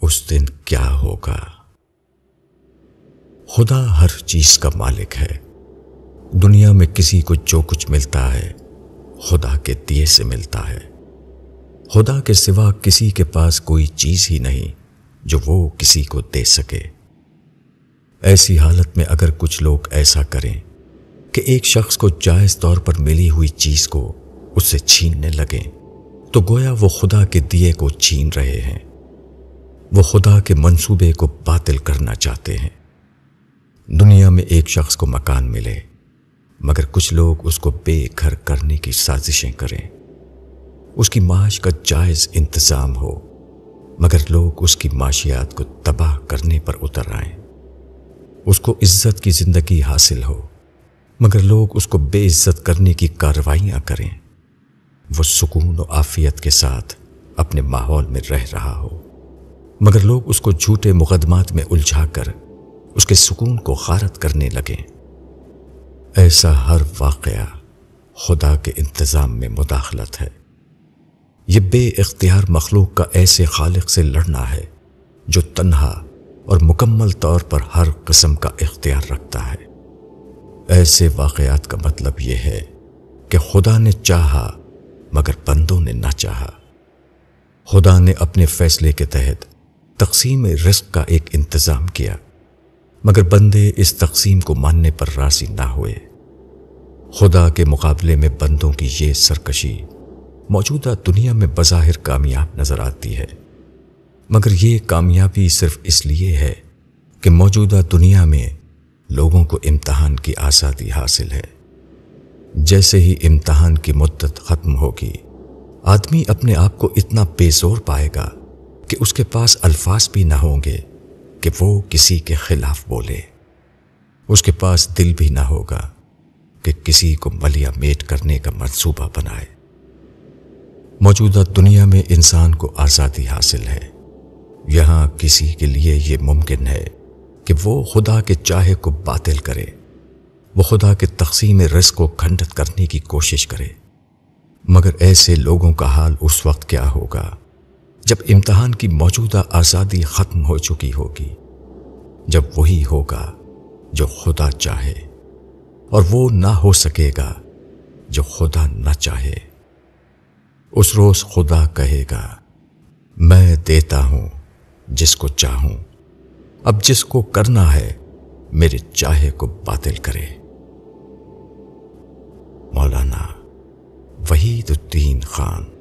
اس دن کیا ہوگا۔ خدا ہر چیز کا مالک ہے۔ دنیا میں کسی کو جو کچھ ملتا ہے خدا کے دیے سے ملتا ہے۔ خدا کے سوا کسی کے پاس کوئی چیز ہی نہیں جو وہ کسی کو دے سکے۔ ایسی حالت میں اگر کچھ لوگ ایسا کریں کہ ایک شخص کو جائز طور پر ملی ہوئی چیز کو اس سے چھیننے لگیں تو گویا وہ خدا کے دیے کو چھین رہے ہیں۔ وہ خدا کے منصوبے کو باطل کرنا چاہتے ہیں۔ دنیا میں ایک شخص کو مکان ملے مگر کچھ لوگ اس کو بے گھر کرنے کی سازشیں کریں۔ اس کی معاش کا جائز انتظام ہو مگر لوگ اس کی معاشیات کو تباہ کرنے پر اتر آئیں۔ اس کو عزت کی زندگی حاصل ہو مگر لوگ اس کو بے عزت کرنے کی کارروائیاں کریں۔ وہ سکون و عافیت کے ساتھ اپنے ماحول میں رہ رہا ہو مگر لوگ اس کو جھوٹے مقدمات میں الجھا کر اس کے سکون کو غارت کرنے لگیں۔ ایسا ہر واقعہ خدا کے انتظام میں مداخلت ہے۔ یہ بے اختیار مخلوق کا ایسے خالق سے لڑنا ہے جو تنہا اور مکمل طور پر ہر قسم کا اختیار رکھتا ہے۔ ایسے واقعات کا مطلب یہ ہے کہ خدا نے چاہا مگر بندوں نے نہ چاہا۔ خدا نے اپنے فیصلے کے تحت تقسیم رزق کا ایک انتظام کیا مگر بندے اس تقسیم کو ماننے پر راضی نہ ہوئے۔ خدا کے مقابلے میں بندوں کی یہ سرکشی موجودہ دنیا میں بظاہر کامیاب نظر آتی ہے مگر یہ کامیابی صرف اس لیے ہے کہ موجودہ دنیا میں لوگوں کو امتحان کی آزادی حاصل ہے۔ جیسے ہی امتحان کی مدت ختم ہوگی آدمی اپنے آپ کو اتنا بے زور پائے گا کہ اس کے پاس الفاظ بھی نہ ہوں گے کہ وہ کسی کے خلاف بولے۔ اس کے پاس دل بھی نہ ہوگا کہ کسی کو ملیا میٹ کرنے کا منصوبہ بنائے۔ موجودہ دنیا میں انسان کو آزادی حاصل ہے۔ یہاں کسی کے لیے یہ ممکن ہے کہ وہ خدا کے چاہے کو باطل کرے، وہ خدا کے تقسیم رزق کو کھنڈت کرنے کی کوشش کرے۔ مگر ایسے لوگوں کا حال اس وقت کیا ہوگا جب امتحان کی موجودہ آزادی ختم ہو چکی ہوگی، جب وہی ہوگا جو خدا چاہے اور وہ نہ ہو سکے گا جو خدا نہ چاہے۔ اس روز خدا کہے گا میں دیتا ہوں جس کو چاہوں، اب جس کو کرنا ہے میرے چاہے کو باطل کرے۔ مولانا وحید الدین خان۔